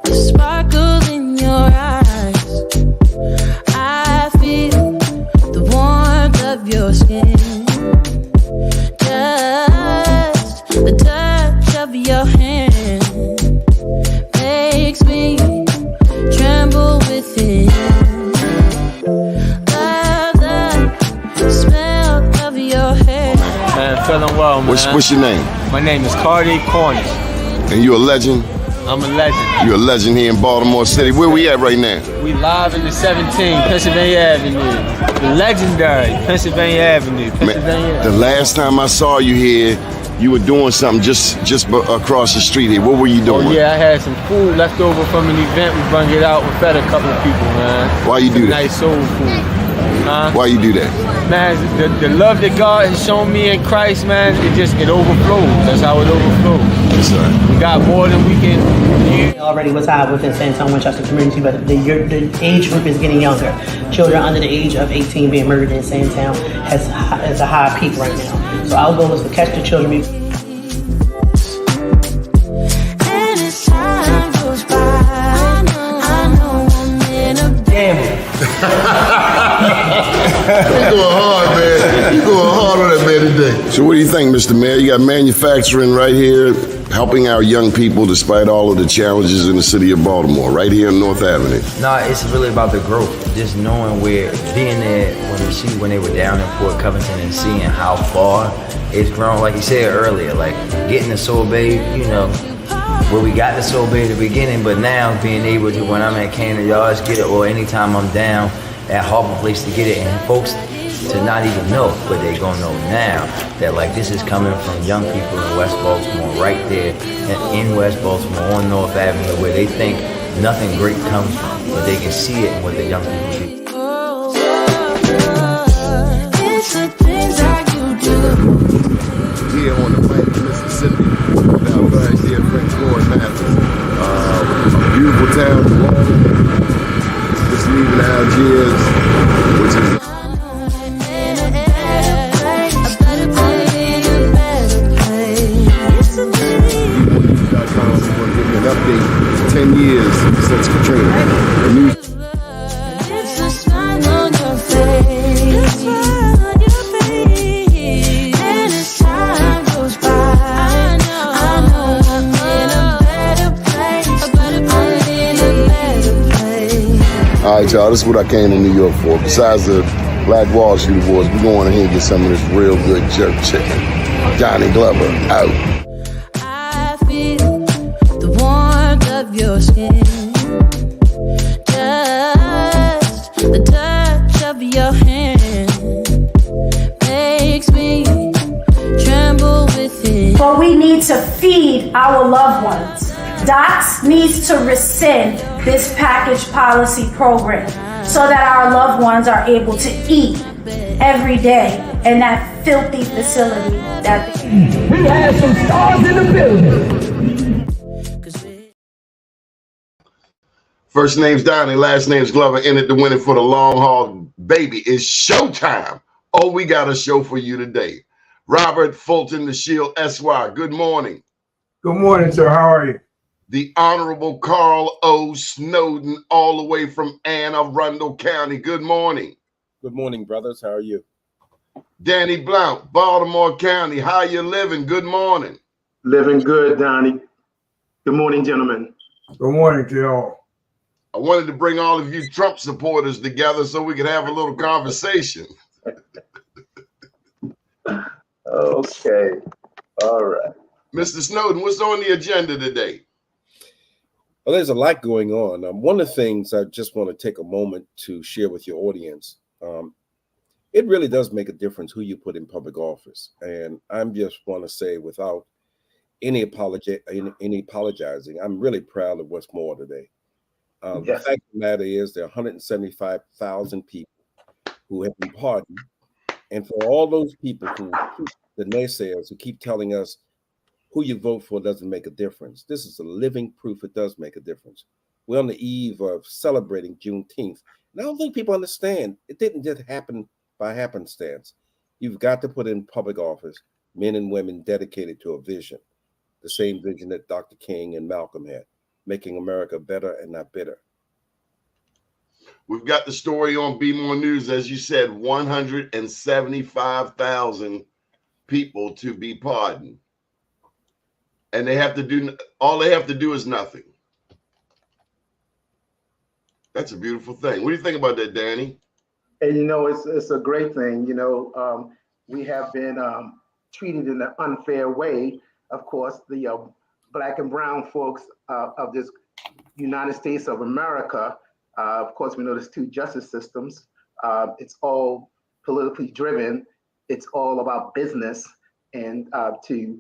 the sparkle in your eyes. I feel the warmth of your skin. Just the touch of your hand makes me tremble within. Love the smell of your hair. Man, feeling well, man. What's your name? My name is Cardi Cornish. And you a legend? I'm a legend. You're a legend here in Baltimore City. Where we at right now? We live in the 17, Pennsylvania Avenue. The legendary Pennsylvania Avenue. Man, the last time I saw you here, you were doing something just across the street here. What were you doing? Oh, yeah, I had some food left over from an event. We brung it out and fed a couple of people, man. Why you do that? Nice soul food. Why you do that? Man, the love that God has shown me in Christ, man, it overflows. That's how it overflows. That's right. We got more than we can use. Already was high within San Antonio, Winchester community, but the age group is getting younger. Children under the age of 18 being murdered in San Antonio has a high peak right now. So our goal is to catch the children. And as time goes by, I know I'm in a Gamble. You're going hard, man. You're going hard on that man today. So what do you think, Mr. Mayor? You got manufacturing right here, helping our young people despite all of the challenges in the city of Baltimore, right here on North Avenue. No, it's really about the growth. Just knowing where, being there when they were down in Port Covington and seeing how far it's grown. Like you said earlier, like getting the Sorbet, you know, where we got the Sorbet at the beginning, but now being able to, when I'm at Cannon Yards, get it, or anytime I'm down at Harbor Place to get it, and folks to not even know, but they gonna know now that like this is coming from young people in West Baltimore, right there in West Baltimore on North Avenue, where they think nothing great comes from, but they can see it in what the young people do. It's the things that you do. Here on the bank of Mississippi, down right there, French Lord Mathis. A beautiful town, just leaving Algiers, which is update 10 years since Katrina. The news. It's a smile on your face. And as time goes by, I know I'm in a better place. I'm in a better place. All right, y'all, this is what I came to New York for. Besides the Black Wall Street Awards, we're going ahead and get some of this real good jerk chicken. Johnny Glover, out. Your skin, just the touch of your hand makes me tremble within. But we need to feed our loved ones. DOTS needs to rescind this package policy program so that our loved ones are able to eat every day in that filthy facility that we have some stars in the building. First name's Doni, last name's Glover, in it to win it for the long haul. Baby, it's showtime. Oh, we got a show for you today. Robert Fulton, Dashiell, S.Y., good morning. Good morning, sir. How are you? The Honorable Carl O. Snowden, all the way from Anne Arundel County. Good morning. Good morning, brothers. How are you? Danny Blount, Baltimore County. How you living? Good morning. Living good, Donnie. Good morning, gentlemen. Good morning to y'all. I wanted to bring all of you Trump supporters together so we could have a little conversation. Okay. All right. Mr. Snowden, what's on the agenda today? Well, there's a lot going on. One of the things I just want to take a moment to share with your audience, it really does make a difference who you put in public office. And I'm just want to say, without any apologizing, I'm really proud of what's more today. The fact of the matter is there are 175,000 people who have been pardoned. And for all those people who, the naysayers who keep telling us who you vote for doesn't make a difference, this is a living proof it does make a difference. We're on the eve of celebrating Juneteenth. And I don't think people understand it didn't just happen by happenstance. You've got to put in public office men and women dedicated to a vision, the same vision that Dr. King and Malcolm had. making America better and not bitter. We've got the story on Be More News. As you said, 175,000 people to be pardoned. And they have to do, all they have to do is nothing. That's a beautiful thing. What do you think about that, Danny? And it's a great thing. We have been treated in an unfair way. Of course, the Black and brown folks of this United States of America. Of course, we know there's two justice systems. It's all politically driven. It's all about business, and to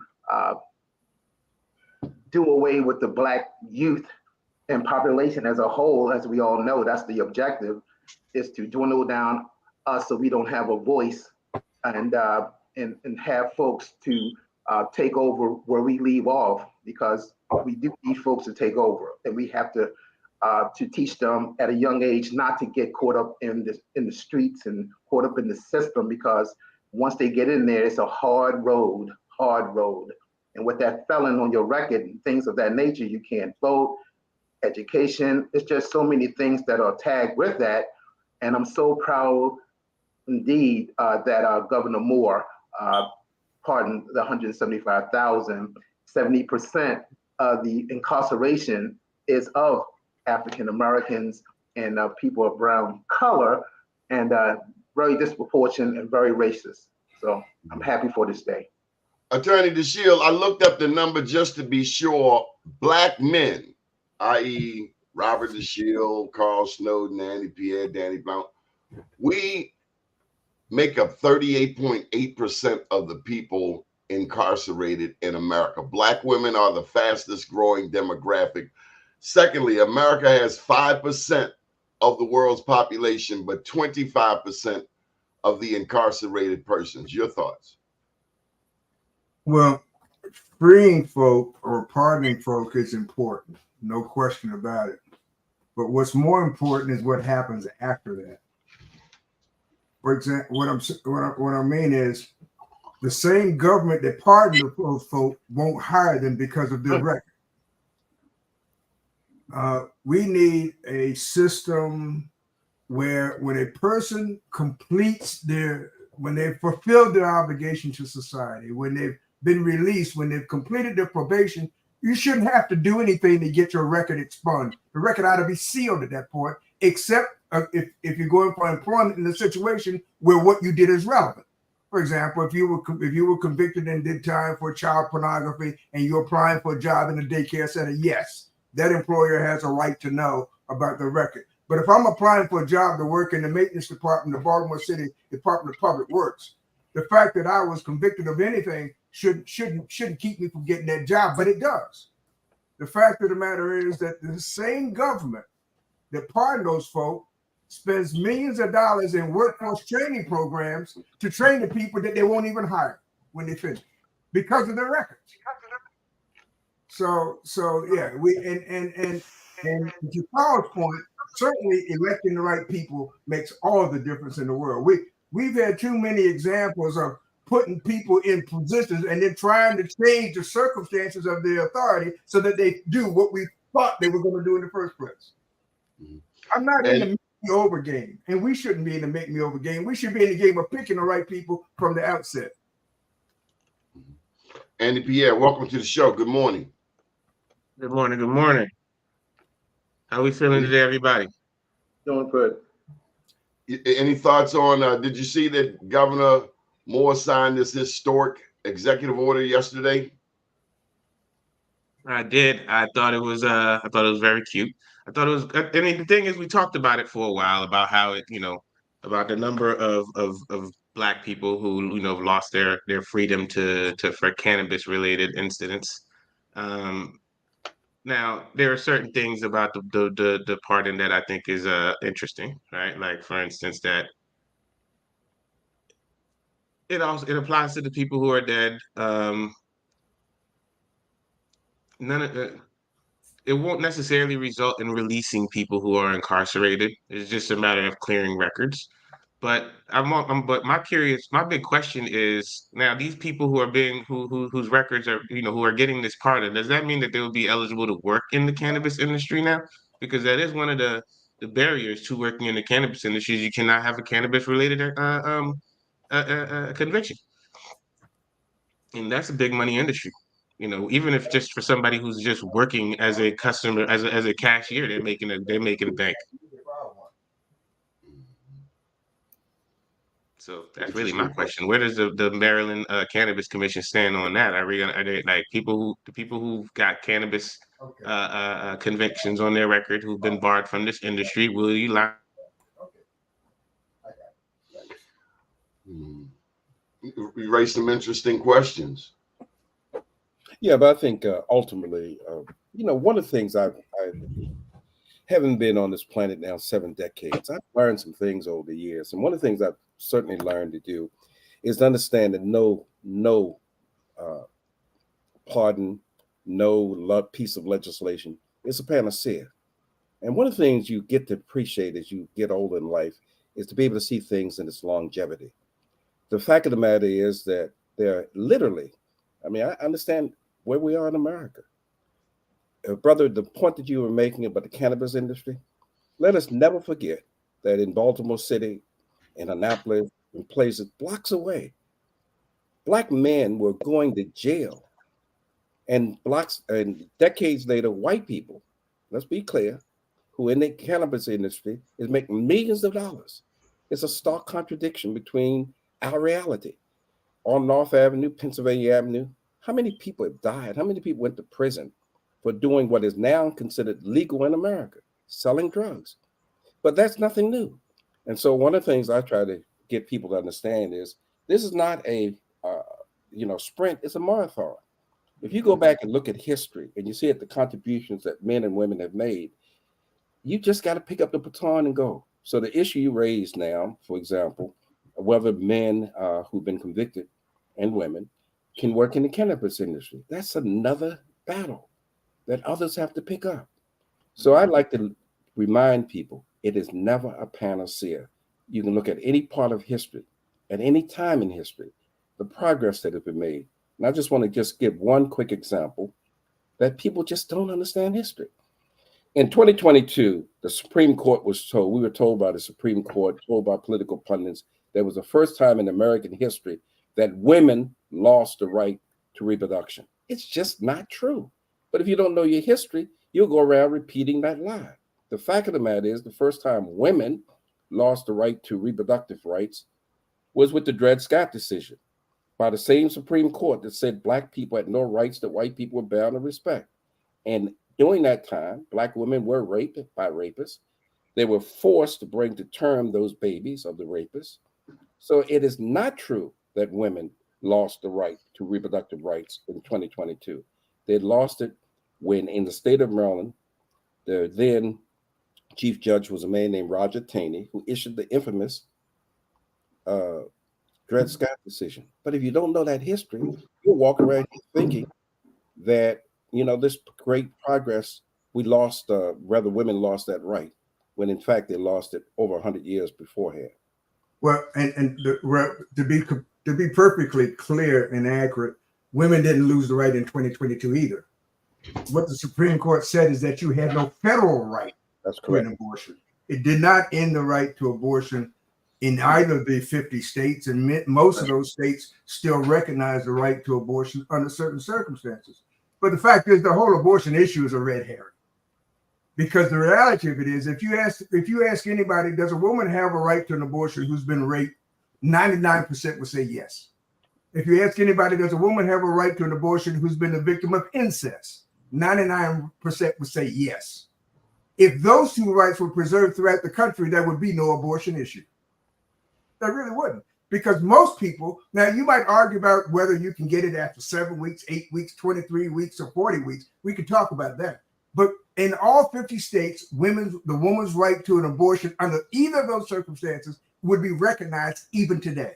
do away with the Black youth and population as a whole, as we all know, that's the objective, is to dwindle down us so we don't have a voice, and have folks to take over where we leave off, because we do need folks to take over, and we have to teach them at a young age not to get caught up in the streets and caught up in the system, because once they get in there, it's a hard road. And with that felon on your record and things of that nature, you can't vote, education, it's just so many things that are tagged with that. And I'm so proud indeed that Governor Moore pardoned the 175,000. 70% of the incarceration is of African Americans and people of brown color, and very disproportionate and very racist. So I'm happy for this day. Attorney Dashiell, I looked up the number just to be sure. Black men, i.e. Robert Dashiell, Carl Snowden, Andy Pierre, Danny Blount, we make up 38.8% of the people incarcerated in America. Black women are the fastest growing demographic. Secondly, America has 5% of the world's population, but 25% of the incarcerated persons. Your thoughts? Well, freeing folk or pardoning folk is important, no question about it. But what's more important is what happens after that. For example, what I mean is the same government that pardoned those folk won't hire them because of their record. We need a system where when a person completes when they've fulfilled their obligation to society, when they've been released, when they've completed their probation, you shouldn't have to do anything to get your record expunged. The record ought to be sealed at that point, except if you're going for employment in a situation where what you did is relevant. For example, if you were convicted and did time for child pornography and you're applying for a job in a daycare center, yes, that employer has a right to know about the record. But if I'm applying for a job to work in the maintenance department of Baltimore City Department of Public Works, the fact that I was convicted of anything shouldn't keep me from getting that job, but it does. The fact of the matter is that the same government that pardoned those folk spends millions of dollars in workforce training programs to train the people that they won't even hire when they finish because of their records. So yeah, and to Paul's point, certainly electing the right people makes all the difference in the world. We've had too many examples of putting people in positions and then trying to change the circumstances of their authority so that they do what we thought they were going to do in the first place. I'm not in the make me over game, and we shouldn't be in the make me over game. We should be in the game of picking the right people from the outset. Andy Pierre, welcome to the show. Good morning. Good morning. Good morning. How are we feeling today, everybody? Doing good. Any thoughts on, did you see that Governor Moore signed this historic executive order yesterday? I did. I thought it was very cute. I thought it was, I mean, the thing is, we talked about it for a while about how it, about the number of Black people who, lost their freedom for cannabis related incidents. Now, there are certain things about the pardon that I think is interesting, right? Like, for instance, that it applies to the people who are dead. It won't necessarily result in releasing people who are incarcerated. It's just a matter of clearing records. But but my big question is now these people who are whose records are, who are getting this pardon, does that mean that they will be eligible to work in the cannabis industry now? Because that is one of the barriers to working in the cannabis industry is you cannot have a cannabis related conviction. And that's a big money industry. Even if just for somebody who's just working as a customer, as a cashier, they're making a bank. So that's really my question. Where does the Maryland Cannabis Commission stand on that? Are they like the people who've got cannabis convictions on their record who've been barred from this industry? Will you allow? You raised some interesting questions. Yeah, but I think ultimately, one of the things I haven't been on this planet now 7 decades. I've learned some things over the years, and one of the things I've certainly learned to do is to understand that no pardon, no piece of legislation is a panacea. And one of the things you get to appreciate as you get older in life is to be able to see things in its longevity. The fact of the matter is that they're literally, I understand where we are in America. Brother, the point that you were making about the cannabis industry, let us never forget that in Baltimore City, in Annapolis, in places blocks away, Black men were going to jail. And decades later, white people, let's be clear, who in the cannabis industry is making millions of dollars. It's a stark contradiction between our reality. On North Avenue, Pennsylvania Avenue, how many people have died? How many people went to prison for doing what is now considered legal in America, selling drugs? But that's nothing new. And so one of the things I try to get people to understand is this is not a sprint, it's a marathon. If you go back and look at history and you see at the contributions that men and women have made, you just got to pick up the baton and go. So the issue you raised now, for example, whether men who've been convicted and women can work in the cannabis industry, that's another battle that others have to pick up. So I'd like to remind people, it is never a panacea. You can look at any part of history, at any time in history, the progress that has been made. And I just want to just give one quick example that people just don't understand history. In 2022, the Supreme Court we were told by the Supreme Court, told by political pundits, that was the first time in American history that women lost the right to reproduction. It's just not true. But if you don't know your history, you'll go around repeating that lie. The fact of the matter is the first time women lost the right to reproductive rights was with the Dred Scott decision by the same Supreme Court that said Black people had no rights that white people were bound to respect. And during that time, Black women were raped by rapists. They were forced to bring to term those babies of the rapists. So it is not true that women lost the right to reproductive rights in 2022. They lost it when in the state of Maryland, the then chief judge was a man named Roger Taney, who issued the infamous Dred Scott decision. But if you don't know that history, you'll walk around thinking that, this great progress, women lost that right, when in fact they lost it over 100 years beforehand. Well, to be perfectly clear and accurate, women didn't lose the right in 2022 either. What the Supreme Court said is that you had no federal right to an abortion. It did not end the right to abortion in either of the 50 states, and most of those states still recognize the right to abortion under certain circumstances. But the fact is, the whole abortion issue is a red herring, because the reality of it is, if you ask anybody, does a woman have a right to an abortion who's been raped, 99% will say yes. If you ask anybody, does a woman have a right to an abortion who's been a victim of incest, 99% would say yes. If those two rights were preserved throughout the country, there would be no abortion issue. There really wouldn't. Because most people, now you might argue about whether you can get it after 7 weeks, 8 weeks, 23 weeks, or 40 weeks. We could talk about that. But in all 50 states, the woman's right to an abortion under either of those circumstances would be recognized even today,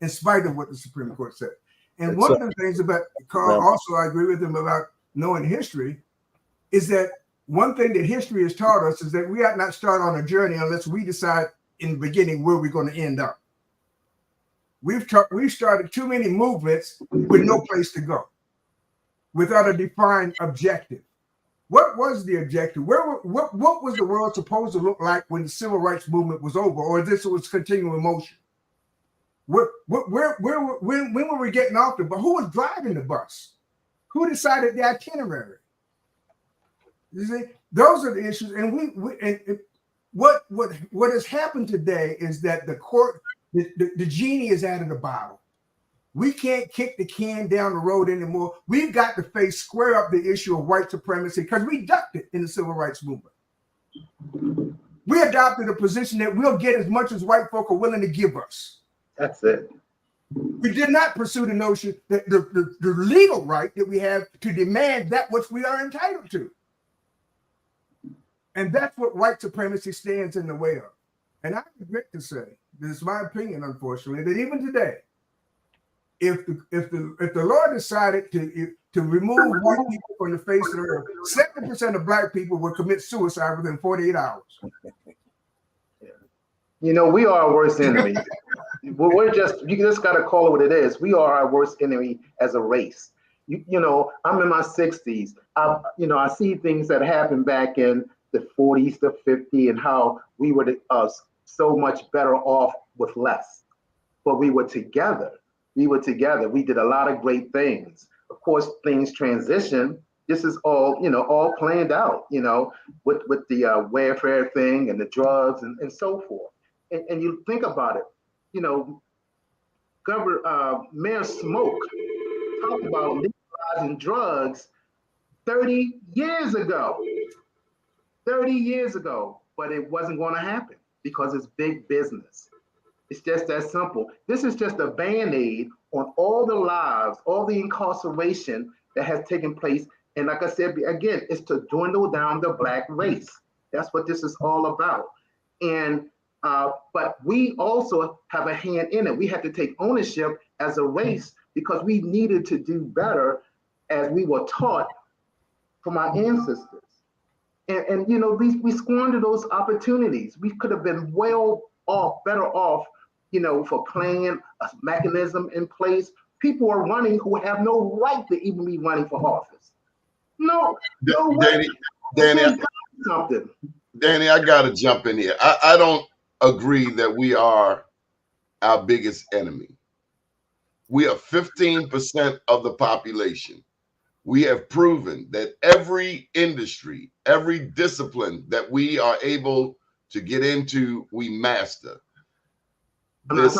in spite of what the Supreme Court said. And one of the things about Carl, also I agree with him about knowing history, is that one thing that history has taught us is that we ought not start on a journey unless we decide in the beginning where we're going to end up. We've started too many movements with no place to go, without a defined objective. What was the objective? What was the world supposed to look like when the civil rights movement was over, or this was continuing motion? When were we getting off the bus? Who was driving the bus? Who decided the itinerary? You see, those are the issues. And what has happened today is that the genie is out of the bottle. We can't kick the can down the road anymore. We've got to face square up the issue of white supremacy because we ducked it in the civil rights movement. We adopted a position that we'll get as much as white folk are willing to give us. That's it. We did not pursue the notion that the legal right that we have to demand that which we are entitled to. And that's what white supremacy stands in the way of. And I regret to say, this is my opinion, unfortunately, that even today, if the Lord decided to remove white people from the face of the earth, 70% of black people would commit suicide within 48 hours. You know, we are our worst enemy. You just got to call it what it is. We are our worst enemy as a race. You know, I'm in my 60s. I see things that happened back in the 40s to 50 and how we were so much better off with less. But we were together. We did a lot of great things. Of course, things transition. This is all, all planned out, with the welfare thing and the drugs and so forth. And you think about it, Mayor Smoke talked about legalizing drugs 30 years ago. 30 years ago, but it wasn't going to happen because it's big business. It's just that simple. This is just a Band-Aid on all the lives, all the incarceration that has taken place. And like I said, again, it's to dwindle down the black race. That's what this is all about. And but we also have a hand in it. We had to take ownership as a race because we needed to do better as we were taught from our ancestors. And we squandered those opportunities. We could have been better off, for playing a mechanism in place. People are running who have no right to even be running for office. No Danny, I gotta jump in here. I don't agree that we are our biggest enemy. We are 15% of the population. We have proven that every industry, every discipline that we are able to get into, we master. This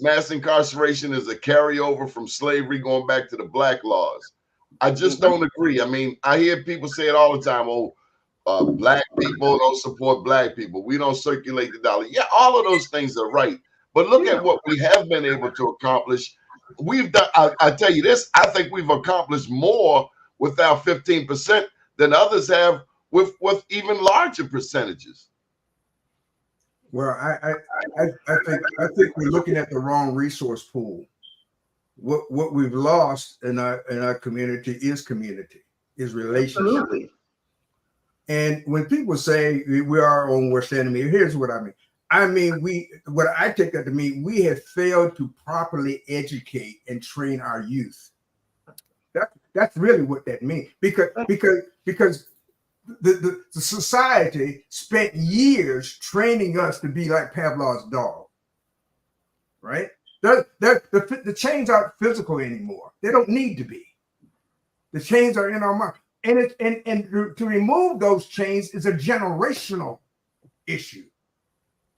mass incarceration is a carryover from slavery going back to the black laws. I just don't agree. I mean, I hear people say it all the time. Black people don't support black people. We don't circulate the dollar. Yeah, all of those things are right. But look at what we have been able to accomplish. We've done, I tell you this, I think we've accomplished more with our 15% than others have with even larger percentages. Well, I think we're looking at the wrong resource pool. What we've lost in our community is relationship. Absolutely. And when people say we are our own worst enemy, here's what I mean. What I take that to mean, we have failed to properly educate and train our youth. That's really what that means. Because the society spent years training us to be like Pavlov's dog, right? The chains aren't physical anymore. They don't need to be. The chains are in our mind. And to remove those chains is a generational issue.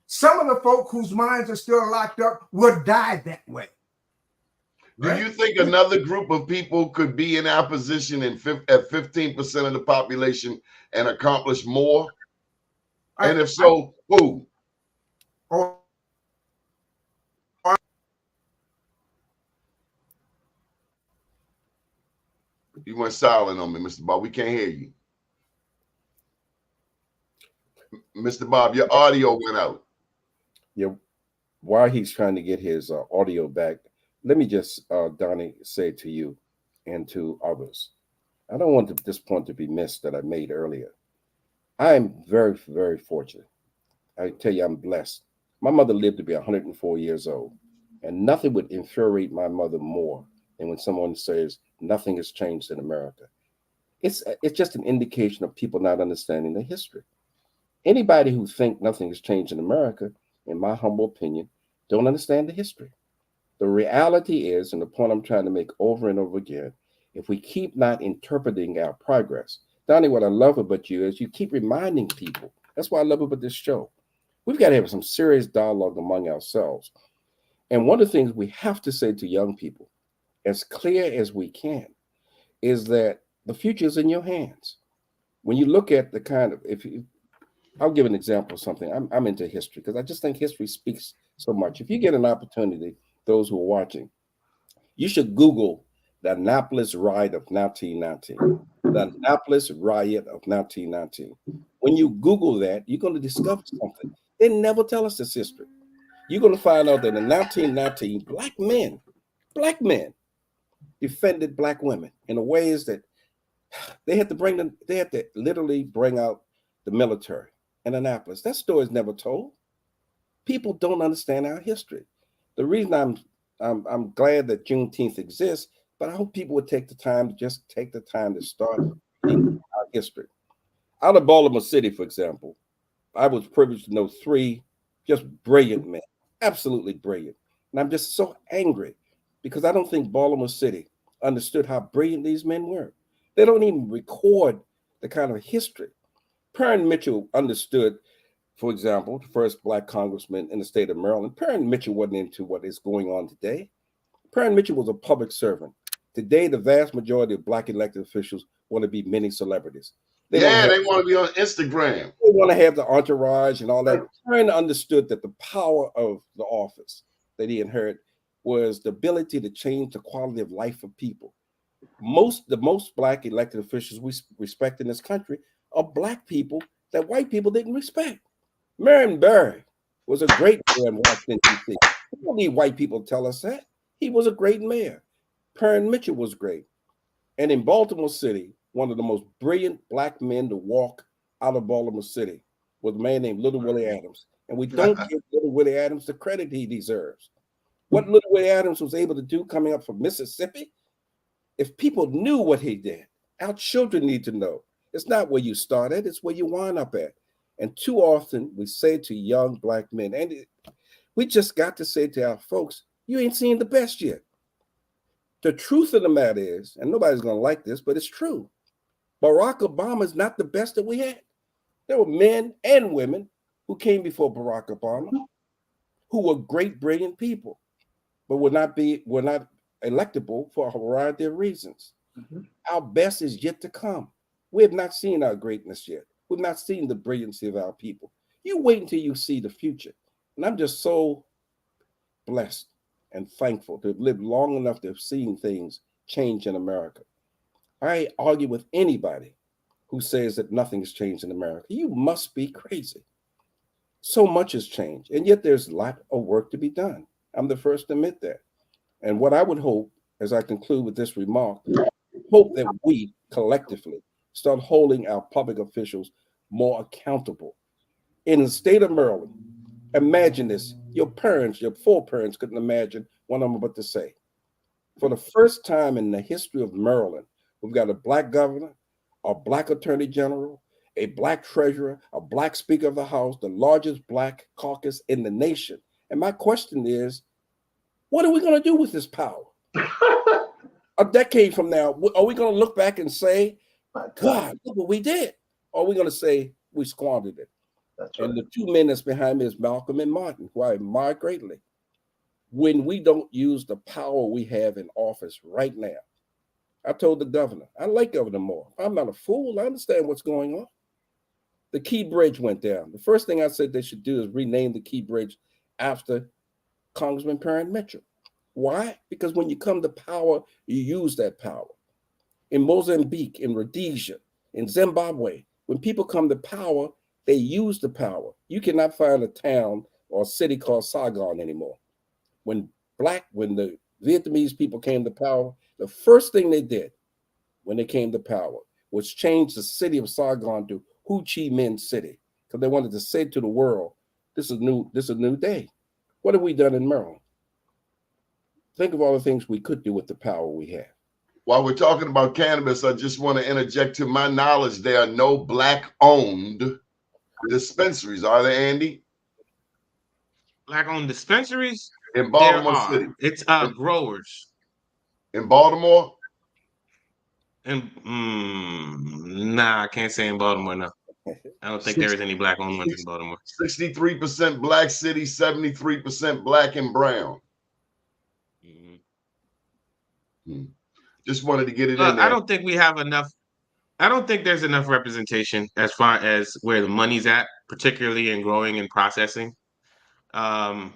Some of the folk whose minds are still locked up will die that way. Do you think another group of people could be in our position at 15% of the population and accomplish more? And if so, who? You went silent on me, Mr. Bob. We can't hear you. Mr. Bob, your audio went out. Yeah, while he's trying to get his audio back, let me just, Donnie, say to you and to others, I don't want this point to be missed that I made earlier. I am very, very fortunate I tell you, I'm blessed. My mother lived to be 104 years old, and nothing would infuriate my mother more than when someone says nothing has changed in America. It's just an indication of people not understanding the history. Anybody who think nothing has changed in America, in my humble opinion, don't understand the history. The reality is, and the point I'm trying to make over and over again, if we keep not interpreting our progress, Donnie, what I love about you is you keep reminding people. That's why I love about this show. We've got to have some serious dialogue among ourselves. And one of the things we have to say to young people, as clear as we can, is that the future is in your hands. When you look at the kind of, I'll give an example of something. I'm into history because I just think history speaks so much. If you get an opportunity, those who are watching, you should Google the Annapolis Riot of 1919. The Annapolis Riot of 1919. When you Google that, you're going to discover something. They never tell us this history. You're going to find out that in 1919, black men defended black women in ways that they had to literally bring out the military in Annapolis. That story is never told. People don't understand our history. The reason I'm glad that Juneteenth exists, but I hope people would take the time to start reading our history. Out of Baltimore City, for example, I was privileged to know 3 just brilliant men, absolutely brilliant. And I'm just so angry because I don't think Baltimore City understood how brilliant these men were. They don't even record the kind of history. Perrin Mitchell understood, for example, the first black congressman in the state of Maryland. Perrin Mitchell wasn't into what is going on today. Perrin Mitchell was a public servant. Today, the vast majority of black elected officials want to be mini celebrities. They want to be on Instagram. They want to have the entourage and all that. Perrin understood that the power of the office that he inherited was the ability to change the quality of life of people. The most black elected officials we respect in this country are black people that white people didn't respect. Marion Barry was a great mayor in Washington, D.C. We don't need white people to tell us that. He was a great mayor. Perrin Mitchell was great. And in Baltimore City, one of the most brilliant black men to walk out of Baltimore City was a man named Little Willie Adams. And we don't give Little Willie Adams the credit he deserves. What Little Willie Adams was able to do coming up from Mississippi, if people knew what he did, our children need to know. It's not where you start at, it's where you wind up at. And too often we say to young black men, and we just got to say to our folks, you ain't seen the best yet. The truth of the matter is, and nobody's going to like this, but it's true. Barack Obama is not the best that we had. There were men and women who came before Barack Obama who were great, brilliant people, but were not electable for a variety of reasons. Mm-hmm. Our best is yet to come. We have not seen our greatness yet. We've not seen the brilliancy of our people. You wait until you see the future. And I'm just so blessed and thankful to have lived long enough to have seen things change in America. I argue with anybody who says that nothing has changed in America. You must be crazy. So much has changed, and yet there's a lot of work to be done. I'm the first to admit that. And what I would hope, as I conclude with this remark, hope that we collectively start holding our public officials more accountable. In the state of Maryland, imagine this. Your foreparents couldn't imagine what I'm about to say. For the first time in the history of Maryland, we've got a black governor, a black attorney general, a black treasurer, a black speaker of the House, the largest black caucus in the nation. And my question is, what are we going to do with this power? A decade from now, are we going to look back and say, God, look what we did? Or are we going to say we squandered it? That's right. And the 2 men that's behind me is Malcolm and Martin, who I admire greatly. When we don't use the power we have in office right now, I told the governor, I like Governor Moore. I'm not a fool. I understand what's going on. The Key Bridge went down. The first thing I said they should do is rename the Key Bridge after Congressman Perrin Mitchell. Why? Because when you come to power, you use that power. In Mozambique, in Rhodesia, in Zimbabwe, when people come to power, they use the power. You cannot find a town or a city called Saigon anymore. When the Vietnamese people came to power, the first thing they did when they came to power was change the city of Saigon to Ho Chi Minh City, because they wanted to say to the world, This is new. This is a new day. What have we done in Maryland? Think of all the things we could do with the power we have. While we're talking about cannabis, I just want to interject. To my knowledge, there are no Black-owned dispensaries. Are there, Andy? Black-owned dispensaries? In Baltimore there are. City. It's growers. In Baltimore? And nah, I can't say in Baltimore. No, I don't think there is any Black-owned ones in Baltimore. 63% Black city, 73% Black and brown. Just wanted to get it in there. I don't think we have enough. I don't think there's enough representation as far as where the money's at, particularly in growing and processing. But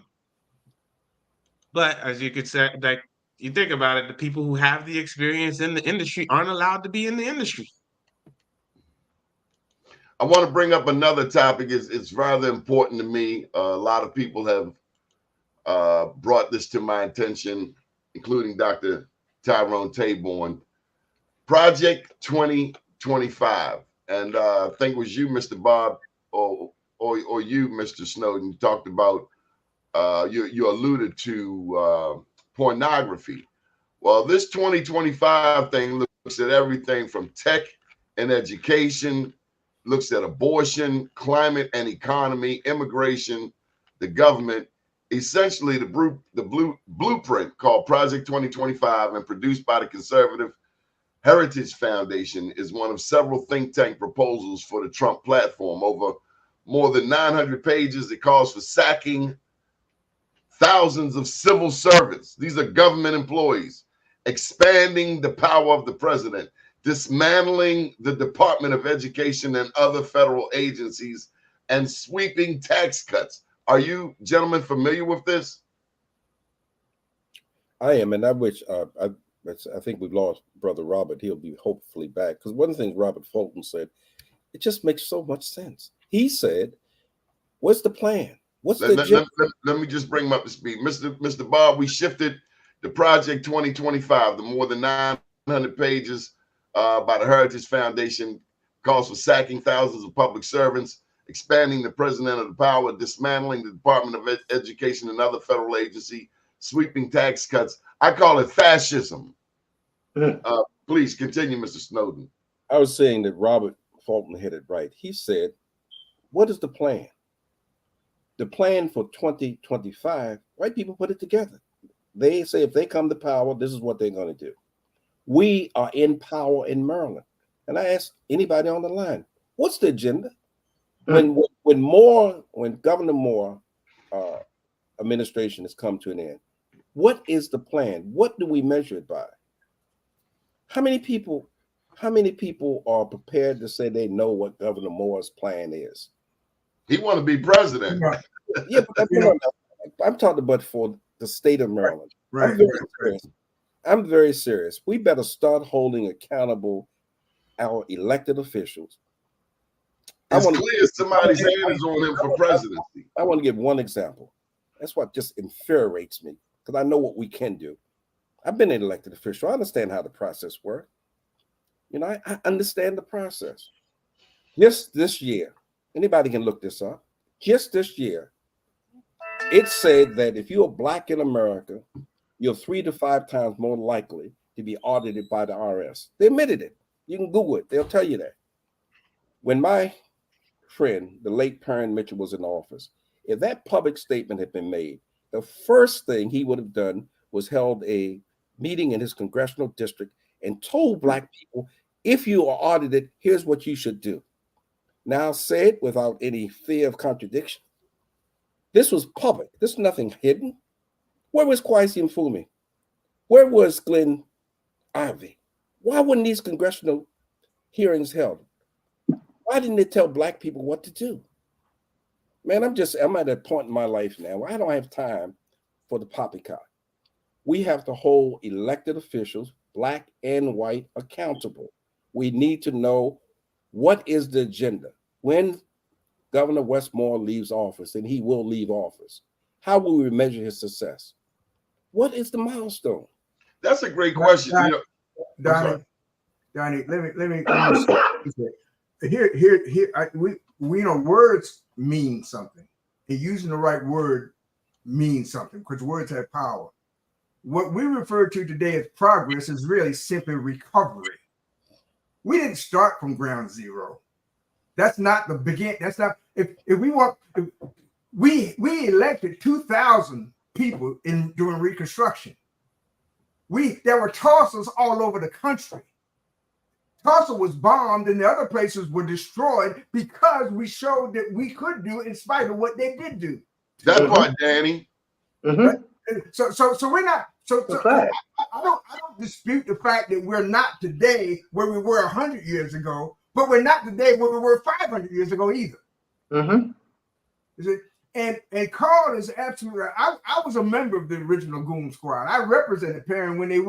as you could say, like you think about it, the people who have the experience in the industry aren't allowed to be in the industry. I want to bring up another topic. It's rather important to me. A lot of people have brought this to my attention, including Dr. Tyrone Taborn. Project 2025, and I think it was you, Mr. Bob, or you, Mr. Snowden. You talked about you alluded to pornography. Well, this 2025 thing looks at everything from tech and education, looks at abortion, climate and economy, immigration, the government. Essentially, the blueprint called Project 2025 and produced by the Conservative Heritage Foundation is one of several think tank proposals for the Trump platform. Over more than 900 pages, it calls for sacking thousands of civil servants. These are government employees, expanding the power of the president, dismantling the Department of Education and other federal agencies, and sweeping tax cuts. Are you gentlemen familiar with this? I am, and I wish I think we've lost Brother Robert. He'll be hopefully back, because one of the things Robert Fulton said, it just makes so much sense. He said, "What's the plan? What's the agenda?" Let me just bring him up to speed, Mr. Bob. We shifted the Project 2025, the more than 900 pages by the Heritage Foundation, calls for sacking thousands of public servants, expanding the president of the power, dismantling the Department of Education and other federal agency, sweeping tax cuts. I call it fascism. Please continue, Mr. Snowden. I was saying that Robert Fulton hit it right. He said, what is the plan? The plan for 2025, white people put it together. They say if they come to power, this is what they're going to do. We are in power in Maryland. And I asked anybody on the line, what's the agenda? When Governor Moore administration has come to an end, what is the plan? What do we measure it by? How many people are prepared to say they know what Governor Moore's plan is? He want to be president. Yeah, but I'm talking about for the state of Maryland. Right. I'm very serious. We better start holding accountable our elected officials. It's clear somebody's hand is on him for presidency. I want to give one example. That's what just infuriates me, because I know what we can do. I've been an elected official. I understand how the process works. I understand the process. Just this year, anybody can look this up. Just this year, it said that if you're Black in America, you're 3 to 5 times more likely to be audited by the IRS. They admitted it. You can Google it. They'll tell you that. When my friend, the late Perrin Mitchell, was in office, if that public statement had been made, the first thing he would have done was held a meeting in his congressional district and told Black people, if you are audited, here's what you should do. Now say it without any fear of contradiction. This was public. This is nothing hidden. Where was Kwesi Mfume? Where was Glenn Ivey? Why weren't these congressional hearings held? Why didn't they tell Black people what to do? Man, I'm at a point in my life now where I don't have time for the poppycock. We have to hold elected officials, Black and white, accountable. We need to know what is the agenda. When Governor Westmore leaves office, and he will leave office, how will we measure his success? What is the milestone? That's a great question. Donnie, let me say, here, we know words mean something. and using the right word means something because words have power. What we refer to today as progress is really simply recovery. We didn't start from ground zero. That's not the begin. That's not if we want. If we elected 2,000 people during Reconstruction. There were Tulsas all over the country. Tulsa was bombed and the other places were destroyed because we showed that we could do it in spite of what they did do. That part, Danny. Mm-hmm. So we're not. I don't dispute the fact that we're not today where we were 100 years ago, but we're not today where we were 500 years ago either. Mm-hmm. And Carl is absolutely right. I was a member of the original Goon Squad. I represented Pierre when they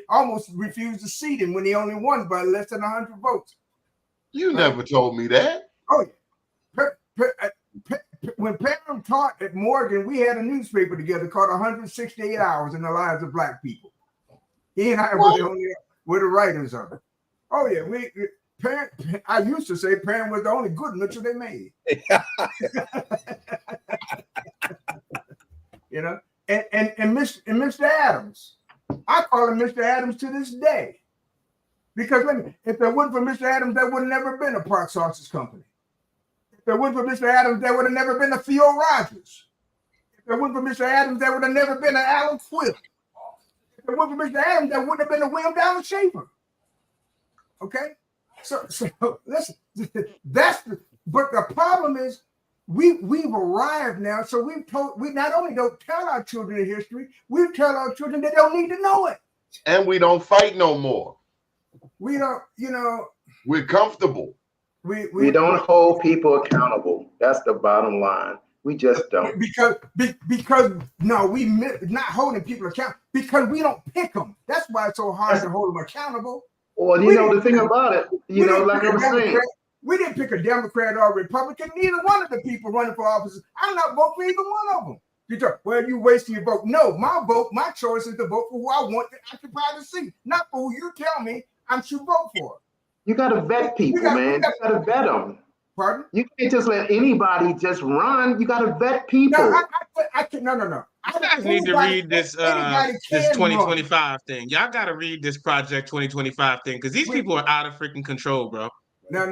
almost refused to seat him when he only won by less than 100 votes. You never told me that. Oh, when Pierre taught at Morgan, we had a newspaper together called 168 Hours in the Lives of Black People. He and I were the writers of it. Oh yeah, I used to say Pierre was the only good Mitchell they made. You know, and Mr. Adams, I call him Mr. Adams to this day, because if there wasn't for Mr. Adams, there would have never been a Park Sausage Company. If there wasn't for Mr. Adams, there would have never been a Theo Rogers. If there wasn't for Mr. Adams, there would have never been an Alan Quill. If there wasn't for Mr. Adams, there wouldn't have been a William Donald Schaefer. Okay. So listen, but the problem is we've arrived now. So we not only don't tell our children the history, we tell our children they don't need to know it. And we don't fight no more. We don't, we're comfortable. We don't hold people accountable. That's the bottom line. We just don't. Because no, we not holding people accountable because we don't pick them. That's why it's so hard to hold them accountable. Well, the thing about it, like I was saying, we didn't pick a Democrat or a Republican. Neither one of the people running for office. I'm not voting for either one of them. You talk, well, you wasting your vote. No, my choice is to vote for who I want to occupy the seat, not for who you tell me I should vote for. You got to vet people, man. You got to vet them. Pardon? You can't just let anybody just run. You got to vet people. No. You guys need to read this 2025 thing. Y'all got to read this Project 2025 thing because these people are out of freaking control, bro. No.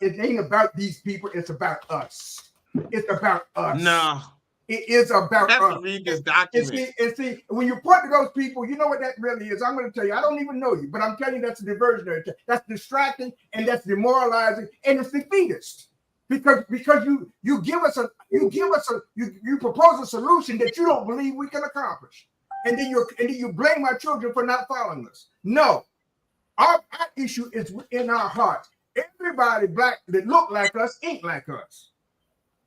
It ain't about these people. It's about us. It's about us. No. It is about us. Read this document. And see, when you point to those people, you know what that really is. I'm going to tell you, I don't even know you, but I'm telling you that's a diversionary. That's distracting and that's demoralizing and it's defeatist. Because you propose a solution that you don't believe we can accomplish, and then you blame our children for not following us. No, our issue is in our hearts. Everybody black that look like us ain't like us.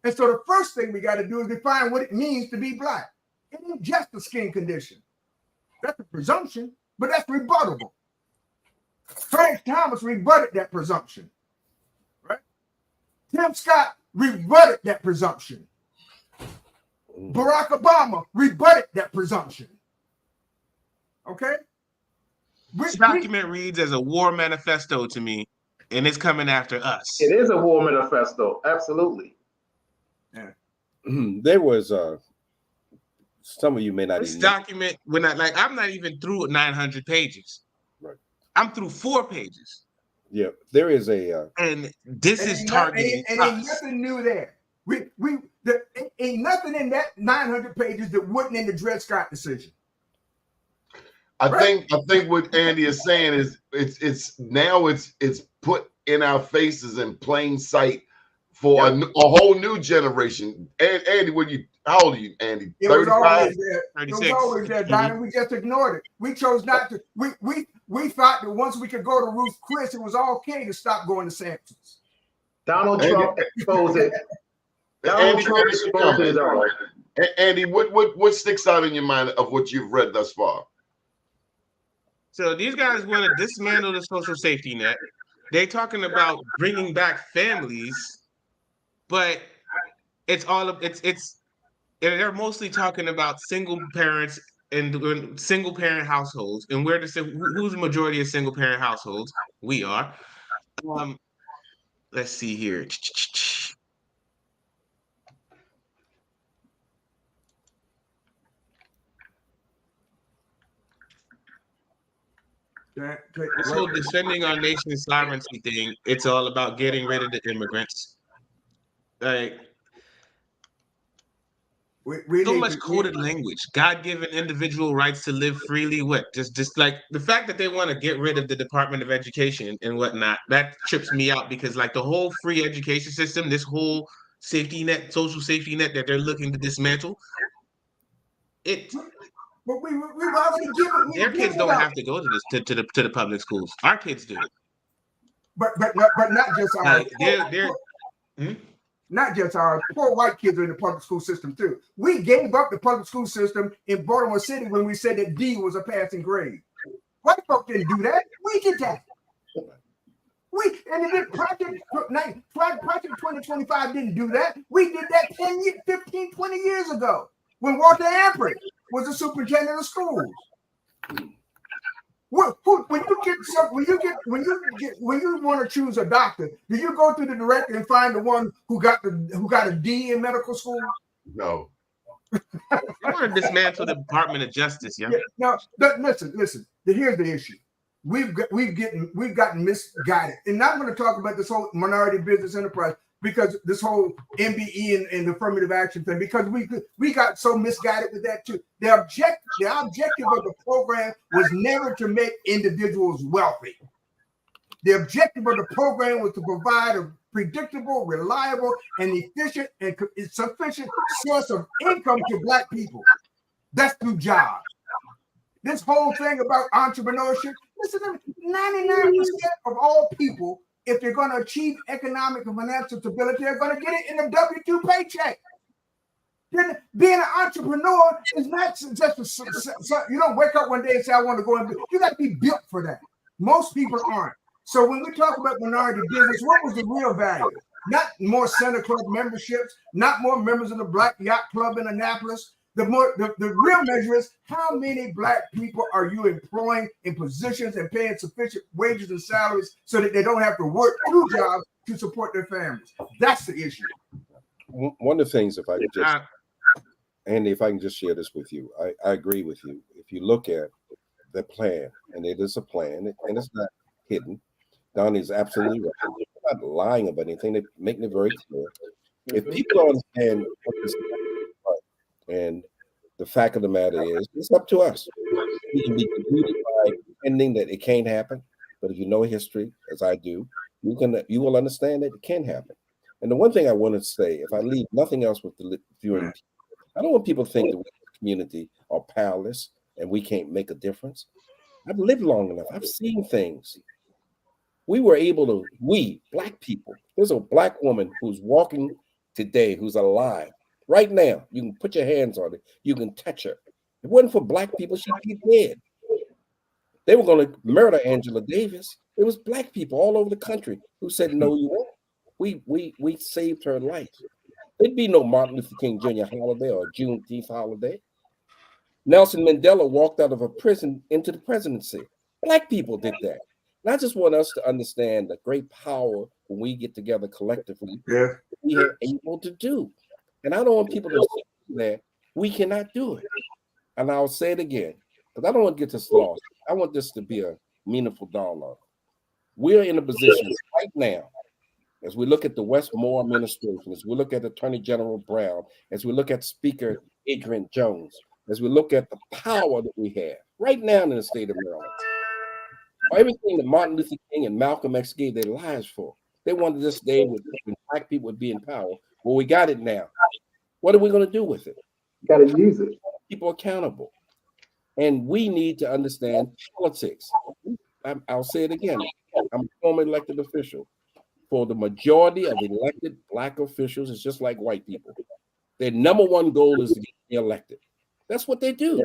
And so the first thing we got to do is define what it means to be black. It ain't just a skin condition. That's a presumption, but that's rebuttable. Frank Thomas rebutted that presumption. Right? Tim Scott rebutted that presumption. Barack Obama rebutted that presumption. Okay? This document reads as a war manifesto to me, and it's coming after us. It is a war manifesto, absolutely. Yeah. There was some of you may not. This document, I'm not even through 900 pages. Right. I'm through 4 pages. Yeah, there is a. And this is targeting and us. ain't nothing new there. There ain't nothing in that 900 pages that wasn't in the Dred Scott decision. I think what Andy is saying is it's put in our faces in plain sight for a whole new generation. And Andy, how old are you, Andy? It was 35? always there. 36. It was always there, Donnie. We just ignored it. We chose not to. We thought that once we could go to Ruth Chris, it was okay to stop going to Sampson's. Donald Trump exposed it. Andy, Andy, what sticks out in your mind of what you've read thus far? So these guys want to dismantle the social safety net. They're talking about bringing back families, but they're mostly talking about single parents and single parent households. And who's the majority of single parent households? We are. Let's see here. This whole defending our nation's sovereignty thing, it's all about getting rid of the immigrants. Like, we so need much to, coded language, God-given individual rights to live freely. What? Just like the fact that they want to get rid of the Department of Education and whatnot, that trips me out because like the whole free education system, this whole safety net, social safety net that they're looking to dismantle, it. But we've already given. Their kids don't have to go to this to the public schools. Our kids do. But not just our. Like, they're Not just our poor white kids are in the public school system too. We gave up the public school system in Baltimore City when we said that D was a passing grade. White folk didn't do that. We did that. And it did Project 2025 didn't do that. We did that 10 years, 15, 20 years ago when Walter Amper was the superintendent of schools. When you want to choose a doctor, do you go to the director and find the one who got a D in medical school? No. I want to dismantle the Department of Justice, yeah. Now, listen. Here's the issue. We've gotten misguided, and I'm going to talk about this whole minority business enterprise because this whole MBE and affirmative action thing, because we got so misguided with that too. The objective of the program was never to make individuals wealthy. The objective of the program was to provide a predictable, reliable, and efficient and sufficient source of income to Black people. That's through jobs. This whole thing about entrepreneurship, listen to me, 99% of all people, if they're going to achieve economic and financial stability, they're going to get it in a W-2 paycheck. Then being an entrepreneur is not just you don't wake up one day and say, I want to go and you got to be built for that. Most people aren't. So when we talk about minority business, what was the real value? Not more Center Club memberships, not more members of the Black Yacht Club in Annapolis. The real measure is how many Black people are you employing in positions and paying sufficient wages and salaries so that they don't have to work 2 jobs to support their families. That's the issue. One of the things, if I could just, Andy, if I can just share this with you, I agree with you. If you look at the plan, and it is a plan, and it's not hidden, Donnie's absolutely right. They're not lying about anything. They're making it very clear. If people don't understand what this is, and the fact of the matter is, it's up to us. We can be deluded by pretending that it can't happen, but if you know history, as I do, you will understand that it can happen. And the one thing I want to say, if I leave nothing else with the viewing, I don't want people to think that we as a community are powerless and we can't make a difference. I've lived long enough. I've seen things. We were able to, Black people, there's a Black woman who's walking today, who's alive. Right now, you can put your hands on it. You can touch her. If it wasn't for Black people, she'd be dead. They were going to murder Angela Davis. It was Black people all over the country who said, no, you won't. We saved her life. There'd be no Martin Luther King Jr. holiday or Juneteenth holiday. Nelson Mandela walked out of a prison into the presidency. Black people did that. And I just want us to understand the great power when we get together collectively, we are able to do. And I don't want people to say that we cannot do it. And I'll say it again, because I don't want to get this lost. I want this to be a meaningful dialogue. We're in a position right now, as we look at the Westmore administration, as we look at Attorney General Brown, as we look at Speaker Adrian Jones, as we look at the power that we have right now in the state of Maryland, everything that Martin Luther King and Malcolm X gave their lives for. They wanted this day when Black people would be in power. Well, we got it now. What are we going to do with it? Got to use it. People accountable. And we need to understand politics. I'll say it again. I'm a former elected official. For the majority of elected Black officials, it's just like white people. Their number one goal is to get elected. That's what they do.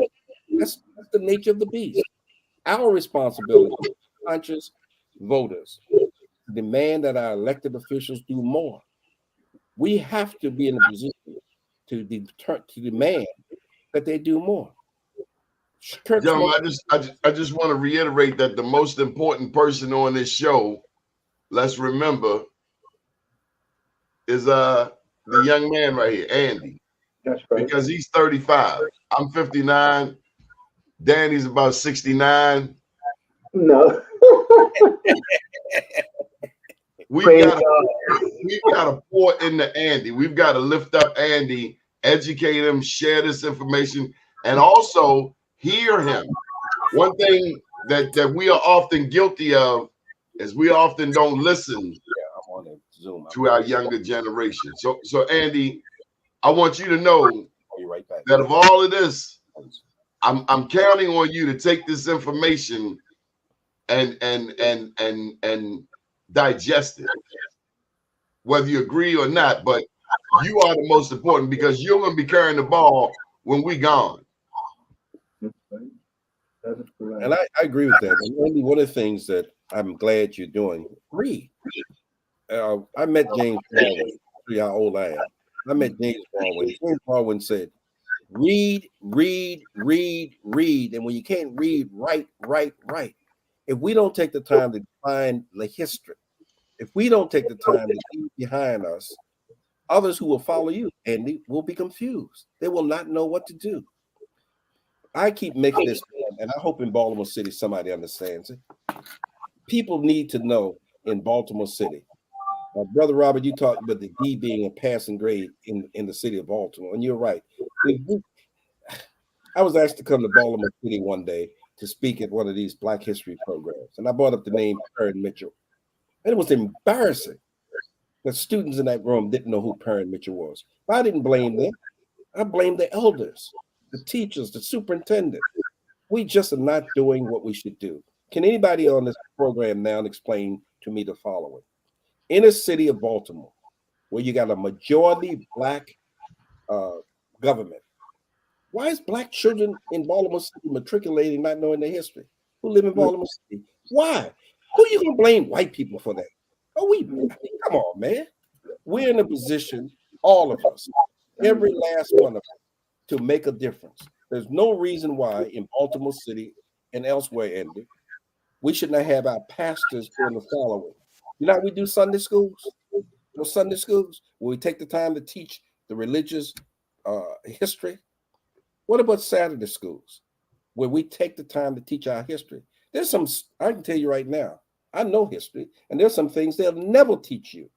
That's the nature of the beast. Our responsibility, conscious voters, to demand that our elected officials do more. We have to be in a position to demand that they do more. John, I just want to reiterate that the most important person on this show, let's remember, is the young man right here, Andy. That's right. Because he's 35. I'm 59. Danny's about 69. No. We've got to pour into Andy. We've got to lift up Andy, educate him, share this information, and also hear him. One thing that we are often guilty of is we often don't listen to our younger generation. So Andy, I want you to know that of all of this, I'm counting on you to take this information and digest it, whether you agree or not. But you are the most important because you're going to be carrying the ball when we gone. And I agree with that. And Andy, one of the things that I'm glad you're doing, read. I met James Baldwin. See how old I am. I met James Baldwin. James Baldwin said, read, read, read, read. And when you can't read, write. If we don't take the time to define the history, if we don't take the time to leave behind us, others who will follow you, Andy, will be confused. They will not know what to do. I keep making this, and I hope in Baltimore City somebody understands it. People need to know in Baltimore City. Brother Robert, you talked about the D being a passing grade in the city of Baltimore, and you're right. I was asked to come to Baltimore City one day to speak at one of these Black History programs, and I brought up the name Perrin Mitchell. And it was embarrassing that students in that room didn't know who Perrin Mitchell was. But I didn't blame them. I blamed the elders, the teachers, the superintendent. We just are not doing what we should do. Can anybody on this program now explain to me the following? In a city of Baltimore, where you got a majority Black government, why is Black children in Baltimore City matriculating, not knowing their history? Who live in Baltimore City? Why? Who are you going to blame white people for that? Come on, man. We're in a position, all of us, every last one of us, to make a difference. There's no reason why in Baltimore City and elsewhere, Andy, we should not have our pastors doing the following. You know how we do Sunday schools? Those Sunday schools where we take the time to teach the religious history. What about Saturday schools where we take the time to teach our history? There's some, I can tell you right now, I know history, and there's some things they'll never teach you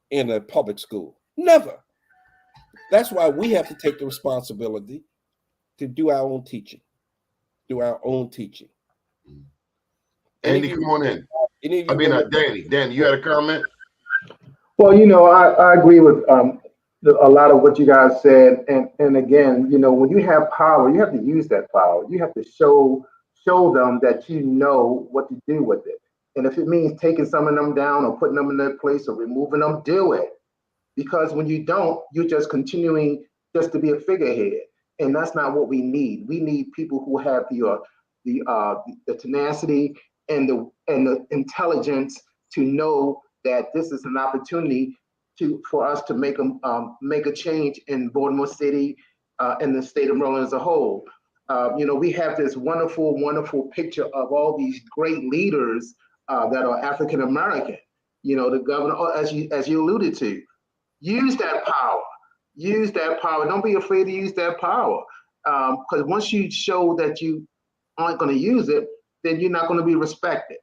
in a public school. Never. That's why we have to take the responsibility to do our own teaching. Andy, come on in. Danny, you had a comment? Well, I agree with a lot of what you guys said. And again, when you have power, you have to use that power. You have to show them that you know what to do with it. And if it means taking some of them down or putting them in their place or removing them, do it. Because when you don't, you're just continuing just to be a figurehead. And that's not what we need. We need people who have the tenacity and the intelligence to know that this is an opportunity for us to make a change in Baltimore City and the state of Maryland as a whole. We have this wonderful, wonderful picture of all these great leaders that are African American. The governor, as you alluded to, use that power. Use that power. Don't be afraid to use that power, because once you show that you aren't going to use it, then you're not going to be respected.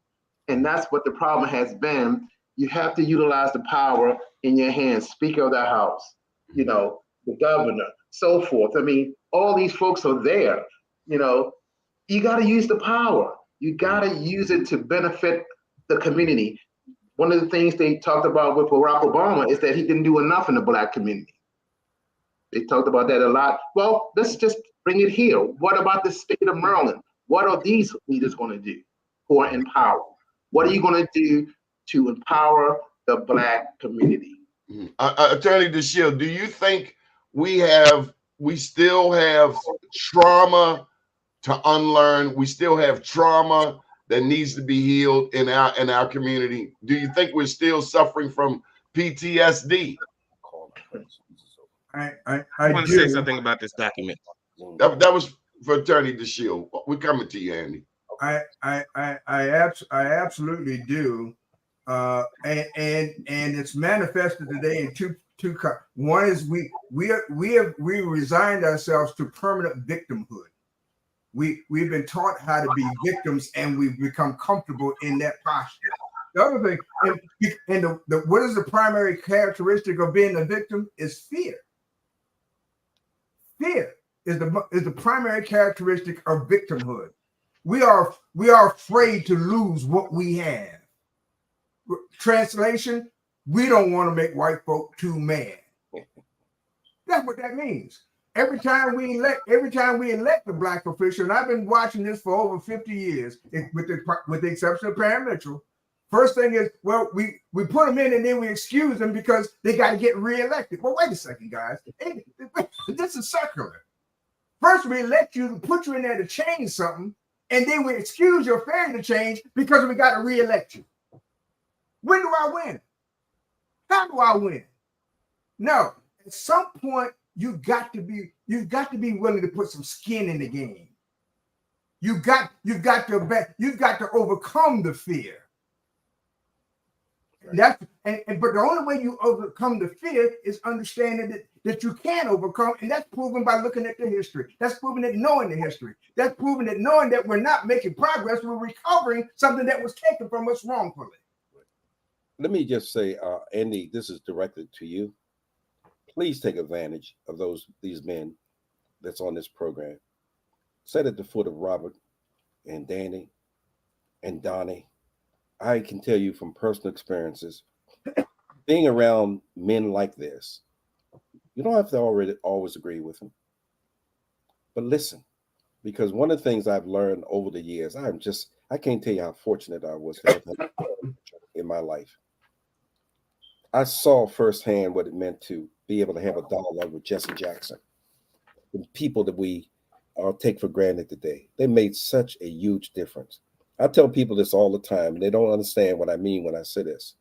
And that's what the problem has been. You have to utilize the power in your hands. Speaker of the House, the governor, so forth. I mean, all these folks are there. You got to use the power. You got to use it to benefit the community. One of the things they talked about with Barack Obama is that he didn't do enough in the Black community. They talked about that a lot. Well, let's just bring it here. What about the state of Maryland? What are these leaders going to do who are in power? What are you going to do to empower the Black community? Attorney Dashiell, do you think we still have trauma to unlearn? We still have trauma that needs to be healed in our community? Do you think we're still suffering from PTSD? I want to say something about this document. That was for Attorney Dashiell. We're coming to you, Andy. I absolutely do, and it's manifested today in two. One is we resigned ourselves to permanent victimhood. we've been taught how to be victims, and we've become comfortable in that posture. The other thing, and what is the primary characteristic of being a victim is fear. Fear is the primary characteristic of victimhood. We are afraid to lose what we have. Translation: we don't want to make white folk too mad. That's what that means. Every time we elect a black official, and I've been watching this for over 50 years, with the exception of Pierre Mitchell. First thing is, well, we put them in and then we excuse them because they got to get reelected. Well, wait a second, guys. This is circular. First, we elect you to put you in there to change something, and then we excuse your failure to change because we got to reelect you. When do I win? How do I win? No, at some point, you've got to be willing to put some skin in the game. You've got to overcome the fear. But the only way you overcome the fear is understanding that you can overcome, and that's proven by looking at the history. That's proven at knowing the history. That's proven at knowing that we're not making progress. We're recovering something that was taken from us wrongfully. Let me just say, Andy, this is directed to you. Please take advantage of these men that's on this program. Sit at the foot of Robert and Danny and Doni. I can tell you from personal experiences, being around men like this, you don't have to always agree with them. But listen, because one of the things I've learned over the years, I can't tell you how fortunate I was to have in my life. I saw firsthand what it meant to be able to have a dialogue with Jesse Jackson, the people that we take for granted today. They made such a huge difference. I tell people this all the time, and they don't understand what I mean when I say this,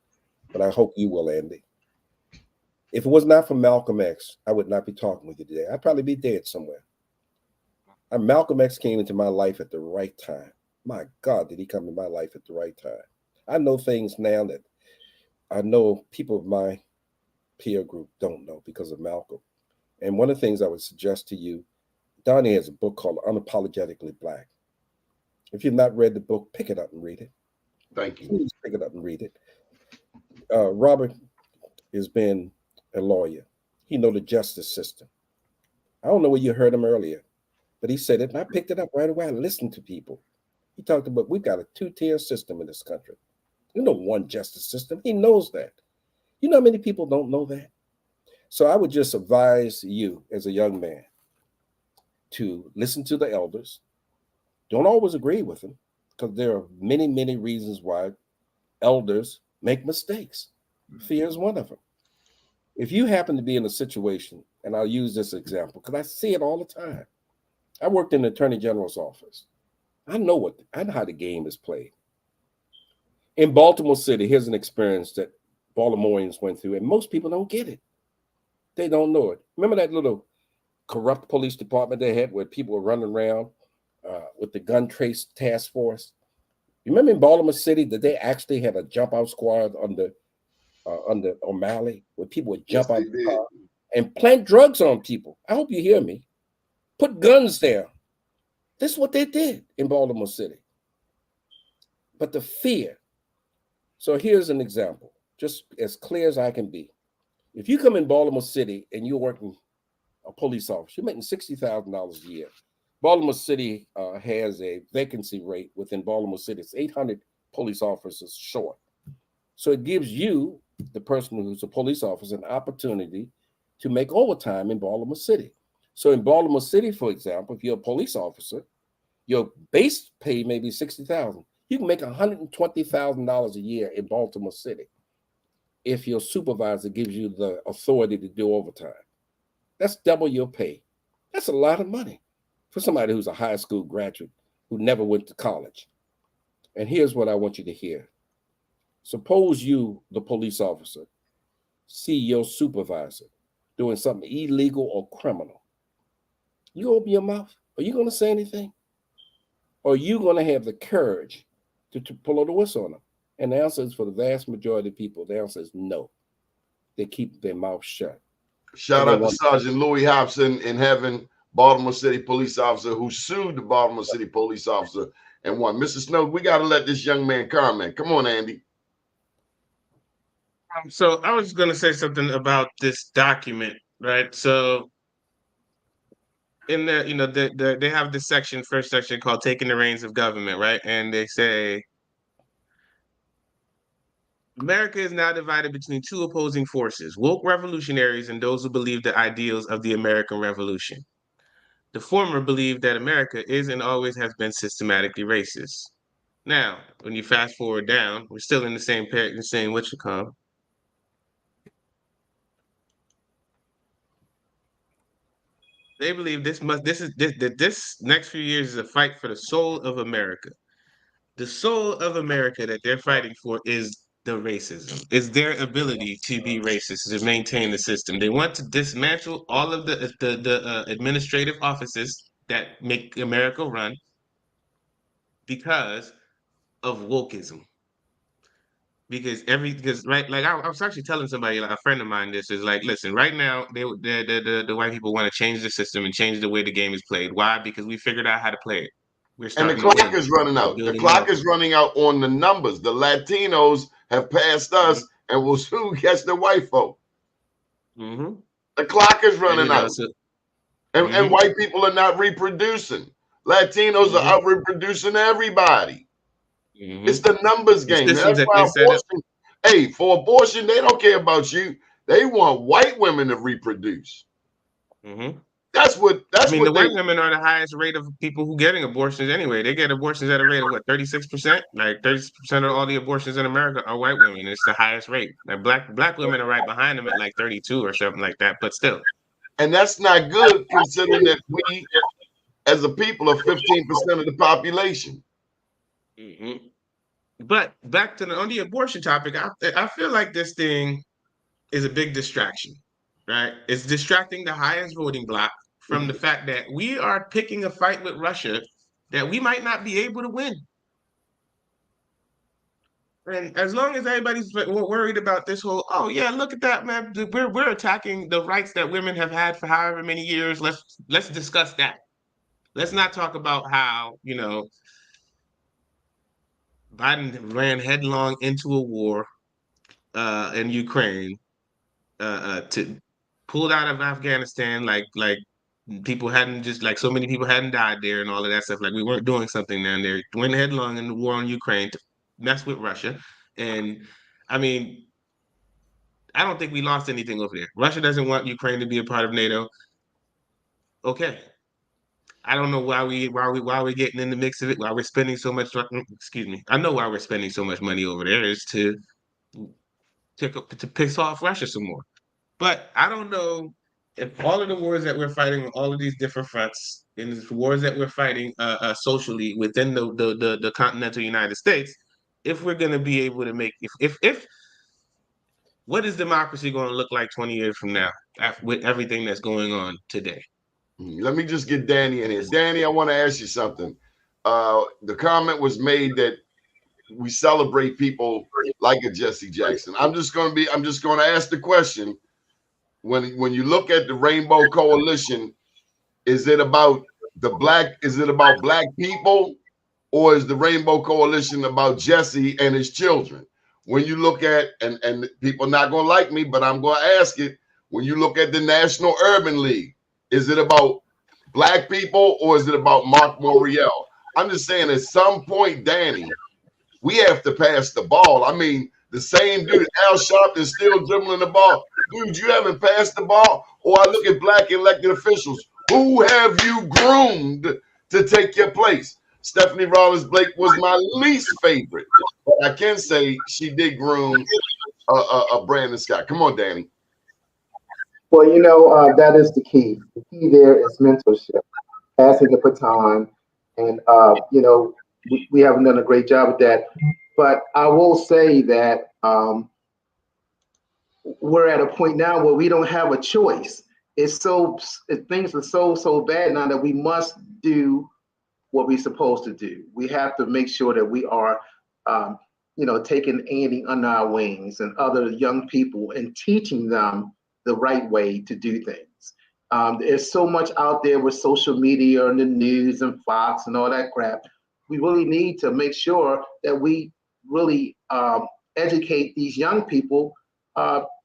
but I hope you will, Andy. If it was not for Malcolm X, I would not be talking with you today. I'd probably be dead somewhere. Malcolm X came into my life at the right time. My God, did he come in my life at the right time? I know things now that I know people of my peer group don't know because of Malcolm. And one of the things I would suggest to you, Doni has a book called Unapologetically Black. If you've not read the book, pick it up and read it. Thank you. Please pick it up and read it. Robert has been a lawyer. He knows the justice system. I don't know where you heard him earlier, but he said it, and I picked it up right away. I listened to people. He talked about we've got a two-tier system in this country. There's no one justice system. He knows that. You know how many people don't know that? So I would just advise you as a young man to listen to the elders. Don't always agree with them, because there are many, many reasons why elders make mistakes. Fear is one of them. If you happen to be in a situation, and I'll use this example because I see it all the time. I worked in the Attorney General's office. I know how the game is played. In Baltimore City, here's an experience that Baltimoreans went through, and most people don't get it. They don't know it. Remember that little corrupt police department they had where people were running around with the gun trace task force? You remember in Baltimore City that they actually had a jump out squad under O'Malley, where people would jump out the car and plant drugs on people? I hope you hear me. Put guns there. This is what they did in Baltimore City. But the fear. So here's an example, just as clear as I can be. If you come in Baltimore City and you're working a police officer, you're making $60,000 a year. Baltimore City has a vacancy rate within Baltimore City. It's 800 police officers short. So it gives you, the person who's a police officer, an opportunity to make overtime in Baltimore City. So in Baltimore City, for example, if you're a police officer, your base pay may be $60,000. You can make $120,000 a year in Baltimore City if your supervisor gives you the authority to do overtime. That's double your pay. That's a lot of money for somebody who's a high school graduate who never went to college. And here's what I want you to hear. Suppose you, the police officer, see your supervisor doing something illegal or criminal. You open your mouth. Are you going to say anything? Or are you going to have the courage to pull the whistle on them? And the answer is, for the vast majority of people, the answer is no. They keep their mouth shut. Shout out to Sergeant Louis Hobson in heaven. Baltimore City police officer who sued the Baltimore City police officer and won. Mr. Snowden, we got to let this young man comment. Come on, Andy. So I was going to say something about this document, right? So in there, they have this section, first section called "Taking the Reins of Government," right? And they say America is now divided between two opposing forces: woke revolutionaries and those who believe the ideals of the American Revolution. The former believe that America is and always has been systematically racist. Now, when you fast forward down, we're still in the same what you call. They believe this next few years is a fight for the soul of America. The soul of America that they're fighting for is the racism, is their ability to be racist, to maintain the system. They want to dismantle all of the administrative offices that make America run because of wokeism. Because right, like I was actually telling somebody, like a friend of mine, this is like, listen, right now the white people want to change the system and change the way the game is played. Why? Because we figured out how to play it. We're And the starting to clock win. is running We're out. The building clock wealth. is running out on the numbers. The Latinos have passed us, and will soon catch the white folk. Mm-hmm. The clock is And running out. And white people are not reproducing. Latinos are out reproducing everybody. It's the numbers The game. systems That's that why they set up. abortion, hey, for abortion, they don't care about you. They want white women to reproduce. That's what the white women are the highest rate of people who getting abortions anyway. They get abortions at a rate of what, 36%? Like 30% of all the abortions in America are white women. It's the highest rate. Like black women are right behind them at like 32 or something like that, but still. And that's not good considering that we as a people are 15% of the population. But back to on the abortion topic, I feel like this thing is a big distraction, right? It's distracting the highest voting bloc from the fact that we are picking a fight with Russia that we might not be able to win. And as long as everybody's worried about this whole, oh yeah, look at that, man, we're attacking the rights that women have had for however many years. Let's discuss that. Let's not talk about how, Biden ran headlong into a war in Ukraine, to pulled out of Afghanistan, like people hadn't just like so many people hadn't died there and all of that stuff. Like we weren't doing something down there. Went headlong in the war on Ukraine to mess with Russia. And I mean, I don't think we lost anything over there. Russia doesn't want Ukraine to be a part of NATO. Okay. I don't know why we're getting in the mix of it, why we're spending so much. Excuse me. I know why we're spending so much money over there is to piss off Russia some more. But I don't know if all of the wars that we're fighting on all of these different fronts, in the wars that we're fighting socially within the continental United States, if we're going to be able to make if what is democracy going to look like 20 years from now with everything that's going on today? Let me just get Danny in here. Danny, I want to ask you something. The comment was made that we celebrate people like a Jesse Jackson. I'm just going to ask the question. When you look at the Rainbow Coalition, is it about black people, or is the Rainbow Coalition about Jesse and his children? When you look at, and people are not going to like me, but I'm going to ask it, when you look at the National Urban League, is it about black people or is it about Mark Morial? I'm just saying at some point, Danny, we have to pass the ball. I mean, the same dude, Al Sharpton, still dribbling the ball. Dude, you haven't passed the ball. Or I look at black elected officials. Who have you groomed to take your place? Stephanie Rollins Blake was my least favorite. But I can say she did groom Brandon Scott. Come on, Danny. Well, that is the key. The key there is mentorship, passing the baton. And, we haven't done a great job at that. But I will say that we're at a point now where we don't have a choice. Things are so bad now that we must do what we're supposed to do. We have to make sure that we are, taking Andy under our wings and other young people and teaching them the right way to do things. There's so much out there with social media and the news and Fox and all that crap. We really need to make sure that we really educate these young people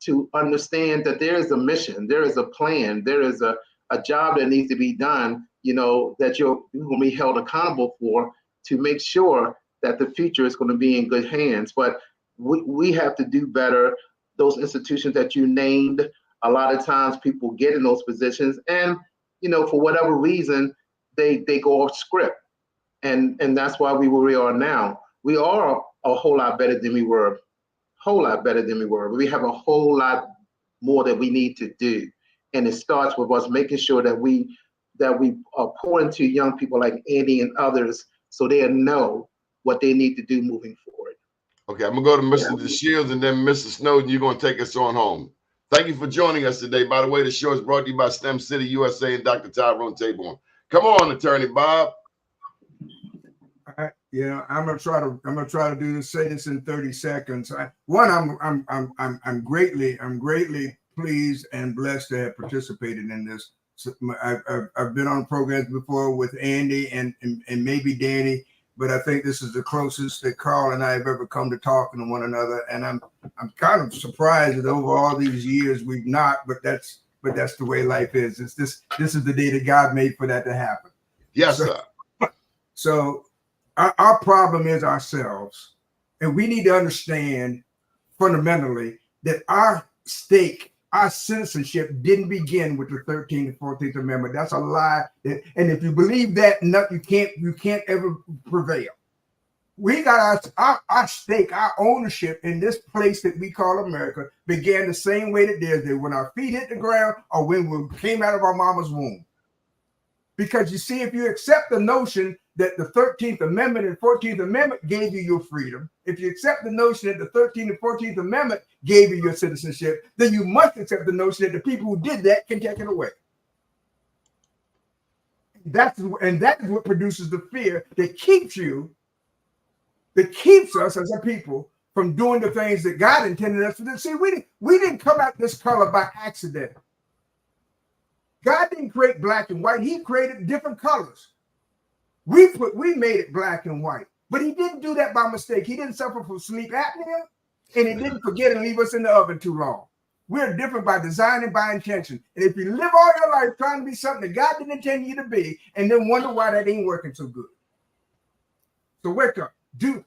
to understand that there is a mission, there is a plan, there is a job that needs to be done, that you're going to be held accountable for, to make sure that the future is going to be in good hands. But we have to do better. Those institutions that you named, a lot of times people get in those positions and, for whatever reason, they go off script. And that's why we were where we are now. We are a whole lot better than we were, but we have a whole lot more that we need to do. And it starts with us making sure that we pour into young people like Andy and others so they know what they need to do moving forward. Okay, I'm gonna go to Mr. Dashiell and then Mr. Snowden. You're gonna take us on home. Thank you for joining us today. By the way, the show is brought to you by STEM City USA and Dr. Roundtable. Come on, Attorney Bob. I'm gonna try to say this in 30 seconds. I'm greatly pleased and blessed to have participated in this. I've been on programs before with Andy and maybe Danny, but I think this is the closest that Carl and I have ever come to talking to one another. And I'm kind of surprised that over all these years we've not, but that's the way life is. This is the day that God made for that to happen. Yes, sir. So our problem is ourselves, and we need to understand fundamentally that our stake, our citizenship didn't begin with the 13th and 14th Amendment. That's a lie. And if you believe that, you can't ever prevail. We got our stake, our ownership in this place that we call America began the same way that theirs did, when our feet hit the ground or when we came out of our mama's womb. Because you see, if you accept the notion that the 13th Amendment and 14th Amendment gave you your freedom, if you accept the notion that the 13th and 14th Amendment gave you your citizenship, then you must accept the notion that the people who did that can take it away. That is what produces the fear that keeps us as a people from doing the things that God intended us to do. See, we didn't come out this color by accident. God didn't create black and white. He created different colors. We made it black and white, but he didn't do that by mistake. He didn't suffer from sleep apnea, and he didn't forget and leave us in the oven too long. We're different by design and by intention. And if you live all your life trying to be something that God didn't intend you to be, and then wonder why that ain't working so good. So wake up, do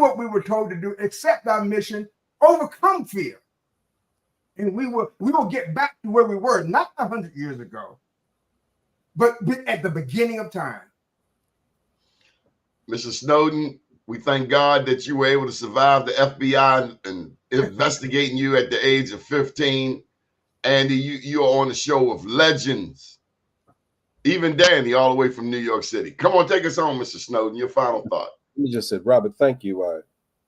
what we were told to do, accept our mission, overcome fear. And we will get back to where we were, not 100 years ago, but at the beginning of time. Mr. Snowden, we thank God that you were able to survive the FBI and investigating you at the age of 15. Andy, you are on the show of legends. Even Danny, all the way from New York City. Come on, take us home, Mr. Snowden. Your final thought. You just said, Robert, thank you.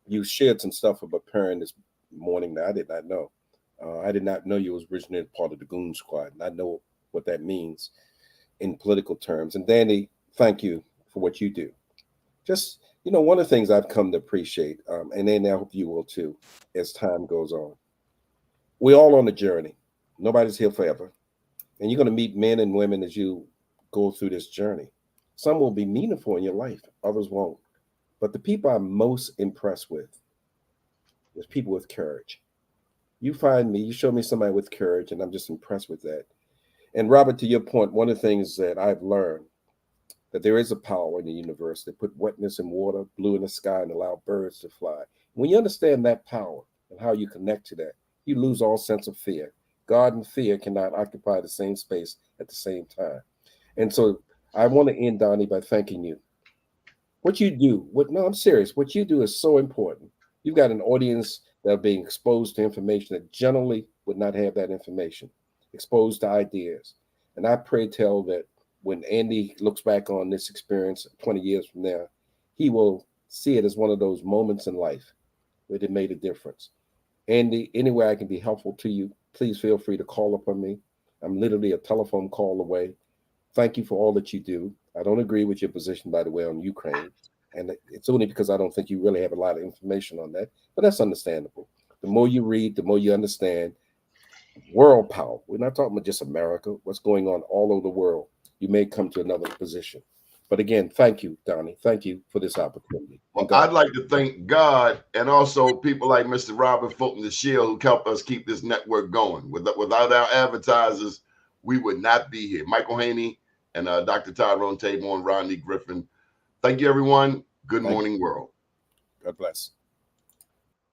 You shared some stuff about Pierre this morning that I did not know. I did not know you was originally part of the Goon Squad, and I know what that means in political terms. And Danny, thank you for what you do. Just, one of the things I've come to appreciate, and then I hope you will too, as time goes on. We're all on a journey. Nobody's here forever. And you're going to meet men and women as you go through this journey. Some will be meaningful in your life, others won't. But the people I'm most impressed with is people with courage. You show me somebody with courage, and I'm just impressed with that. And Robert, to your point, one of the things that I've learned, that there is a power in the universe that put wetness in water, blue in the sky, and allow birds to fly. When you understand that power and how you connect to that, you lose all sense of fear. God and fear cannot occupy the same space at the same time. And so I want to end, Donnie, by thanking you. What you do, I'm serious. What you do is so important. You've got an audience that are being exposed to information that generally would not have that information, exposed to ideas. And I pray tell that when Andy looks back on this experience 20 years from now, he will see it as one of those moments in life where it made a difference. Andy, any way I can be helpful to you, please feel free to call upon me. I'm literally a telephone call away. Thank you for all that you do. I don't agree with your position, by the way, on Ukraine. And it's only because I don't think you really have a lot of information on that, but that's understandable. The more you read, the more you understand. world power. We're not talking about just America, what's going on all over the world. You may come to another position. But again, thank you, Donnie. Thank you for this opportunity. Well, I'd like to thank God and also people like Mr. Robert Fulton Dashiell who help us keep this network going. Without our advertisers, we would not be here. Michael Haney and Dr. Tyrone Tabor and Rodney Griffin. Thank you, everyone. Good morning, world. God bless.